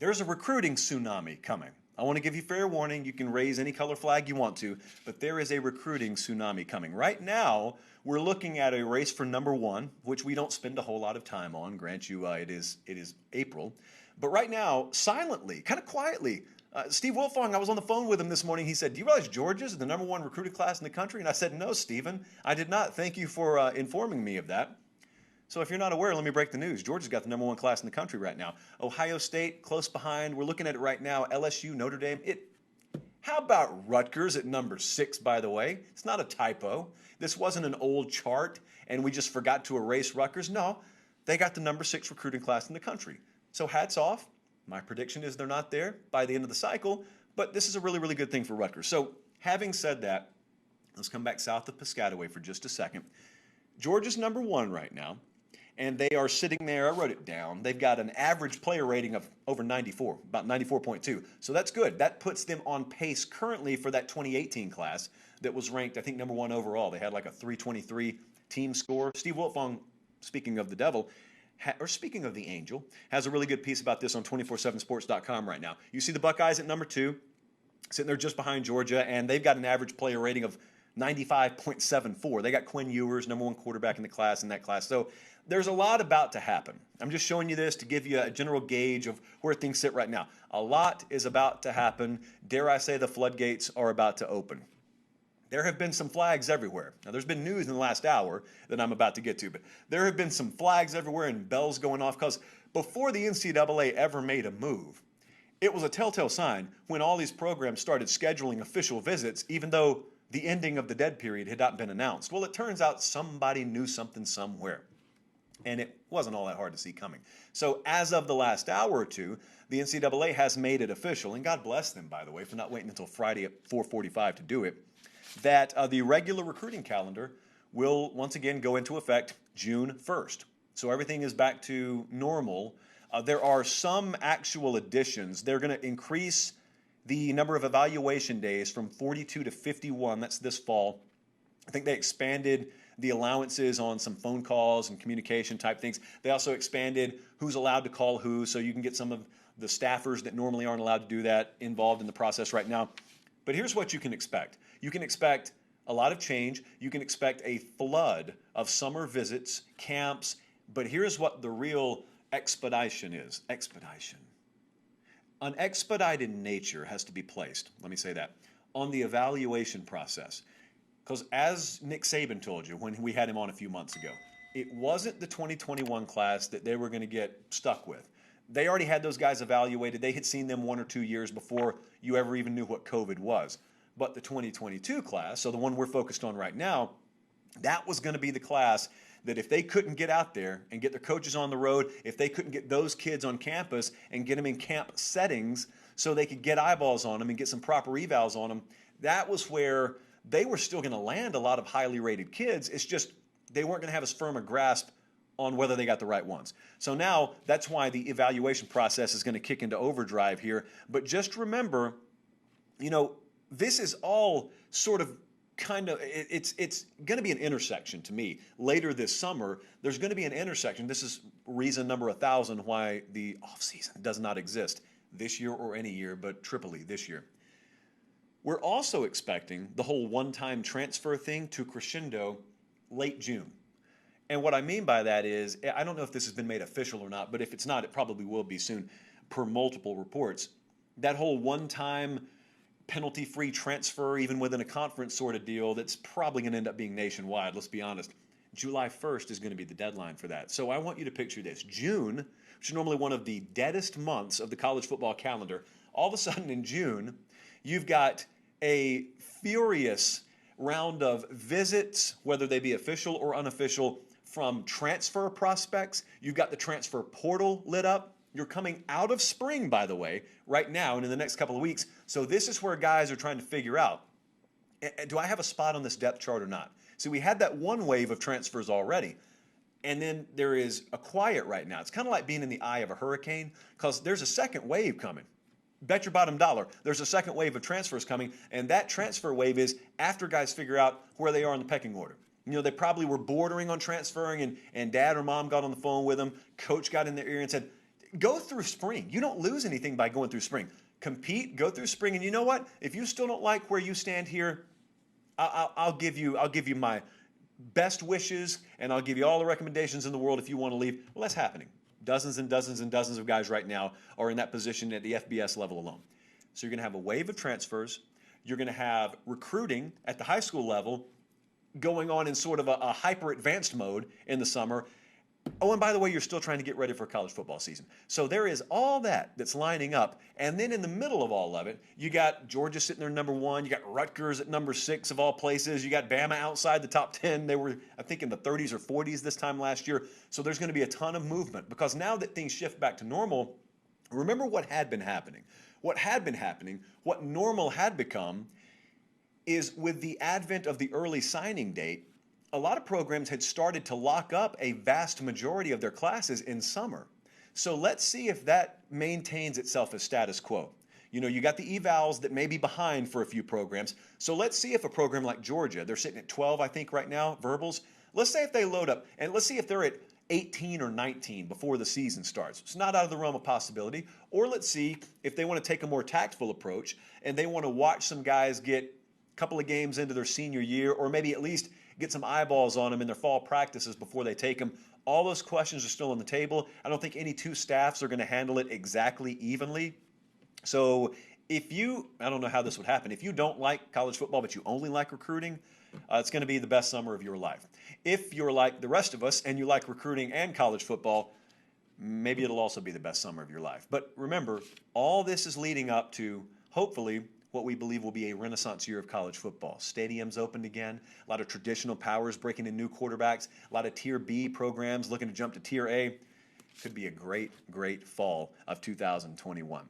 There's a recruiting tsunami coming. I want to give you fair warning. You can raise any color flag you want to, but there is a recruiting tsunami coming. Right now, we're looking at a race for number one, which we don't spend a whole lot of time on. Grant you, it is April. But right now, silently, kind of quietly, Steve Wilfong, I was on the phone with him this morning. He said, "Do you realize Georgia's the number one recruited class in the country?" And I said, "No, Stephen, I did not. Thank you for informing me of that." So if you're not aware, let me break the news. Georgia's got the number one class in the country right now. Ohio State, close behind. We're looking at it right now. LSU, Notre Dame. How about Rutgers at number 6, by the way? It's not a typo. This wasn't an old chart, and we just forgot to erase Rutgers. No, they got the number 6 recruiting class in the country. So hats off. My prediction is they're not there by the end of the cycle, but this is a really, really good thing for Rutgers. So having said that, let's come back south of Piscataway for just a second. Georgia's number 1 right now. And they are sitting there, I wrote it down, they've got an average player rating of over 94, about 94.2. So that's good. That puts them on pace currently for that 2018 class that was ranked, I think, number 1 overall. They had like a 323 team score. Steve Wilfong, speaking of the devil, or speaking of the angel, has a really good piece about this on 247sports.com right now. You see the Buckeyes at number 2, sitting there just behind Georgia, and they've got an average player rating of 95.74. They got Quinn Ewers, number 1 quarterback in that class. So there's a lot about to happen. I'm just showing you this to give you a general gauge of where things sit right now. A lot is about to happen. Dare I say the floodgates are about to open. There have been some flags everywhere. Now, there's been news in the last hour that I'm about to get to, but there have been some flags everywhere and bells going off because before the NCAA ever made a move, it was a telltale sign when all these programs started scheduling official visits, even though the ending of the dead period had not been announced. Well, it turns out somebody knew something somewhere. And it wasn't all that hard to see coming. So as of the last hour or two, the NCAA has made it official, and God bless them, by the way, for not waiting until Friday at 4:45 to do it, that the regular recruiting calendar will once again go into effect June 1st. So everything is back to normal. There are some actual additions. They're going to increase the number of evaluation days from 42 to 51. That's this fall. I think they expanded the allowances on some phone calls and communication type things. They also expanded who's allowed to call who, so you can get some of the staffers that normally aren't allowed to do that involved in the process right now. But here's what you can expect. You can expect a lot of change. You can expect a flood of summer visits, camps, but here's what the real expedition is. Expedition. An expedited nature has to be placed, let me say that, on the evaluation process. Because as Nick Saban told you when we had him on a few months ago, it wasn't the 2021 class that they were going to get stuck with. They already had those guys evaluated. They had seen them 1 or 2 years before you ever even knew what COVID was. But the 2022 class, so the one we're focused on right now, that was going to be the class that if they couldn't get out there and get their coaches on the road, if they couldn't get those kids on campus and get them in camp settings so they could get eyeballs on them and get some proper evals on them, that was where they were still going to land a lot of highly rated kids. It's just they weren't going to have as firm a grasp on whether they got the right ones. So now that's why the evaluation process is going to kick into overdrive here. But just remember, this is all sort of it's going to be an intersection to me. Later this summer, there's going to be an intersection. This is reason number 1,000 why the offseason does not exist this year or any year, but Tripoli this year. We're also expecting the whole one-time transfer thing to crescendo late June. And what I mean by that is, I don't know if this has been made official or not, but if it's not, it probably will be soon, per multiple reports. That whole one-time penalty-free transfer, even within a conference sort of deal, that's probably going to end up being nationwide, let's be honest. July 1st is going to be the deadline for that. So I want you to picture this. June, which is normally one of the deadest months of the college football calendar, all of a sudden in June, you've got a furious round of visits, whether they be official or unofficial, from transfer prospects. You've got the transfer portal lit up. You're coming out of spring, by the way, right now and in the next couple of weeks. So this is where guys are trying to figure out, do I have a spot on this depth chart or not? So we had that one wave of transfers already. And then there is a quiet right now. It's kind of like being in the eye of a hurricane because there's a second wave coming. Bet your bottom dollar, there's a second wave of transfers coming, and that transfer wave is after guys figure out where they are in the pecking order. They probably were bordering on transferring, and dad or mom got on the phone with them. Coach got in their ear and said, Go through spring. You don't lose anything by going through spring. Compete, go through spring, and you know what? If you still don't like where you stand here, I'll give you my best wishes, and I'll give you all the recommendations in the world if you want to leave. Well, that's happening. Dozens and dozens and dozens of guys right now are in that position at the FBS level alone. So you're going to have a wave of transfers. You're going to have recruiting at the high school level going on in sort of a hyper advanced mode in the summer. Oh, and by the way, you're still trying to get ready for college football season. So there is all that's lining up. And then in the middle of all of it, you got Georgia sitting there number 1. You got Rutgers at number 6 of all places. You got Bama outside the top 10. They were, I think, in the 30s or 40s this time last year. So there's going to be a ton of movement because now that things shift back to normal, remember what had been happening. What had been happening, what normal had become, is with the advent of the early signing date, a lot of programs had started to lock up a vast majority of their classes in summer. So let's see if that maintains itself as status quo. You know, you got the evals that may be behind for a few programs. So let's see if a program like Georgia, they're sitting at 12, I think, right now, verbals. Let's say if they load up, and let's see if they're at 18 or 19 before the season starts. It's not out of the realm of possibility. Or let's see if they want to take a more tactful approach and they want to watch some guys get a couple of games into their senior year, or maybe at least get some eyeballs on them in their fall practices before they take them. All those questions are still on the table. I don't think any two staffs are going to handle it exactly evenly. So I don't know how this would happen. If you don't like college football, but you only like recruiting, it's going to be the best summer of your life. If you're like the rest of us and you like recruiting and college football, maybe it'll also be the best summer of your life. But remember, all this is leading up to, hopefully, what we believe will be a renaissance year of college football. Stadiums opened again, a lot of traditional powers breaking in new quarterbacks, a lot of Tier B programs looking to jump to Tier A. Could be a great, great fall of 2021.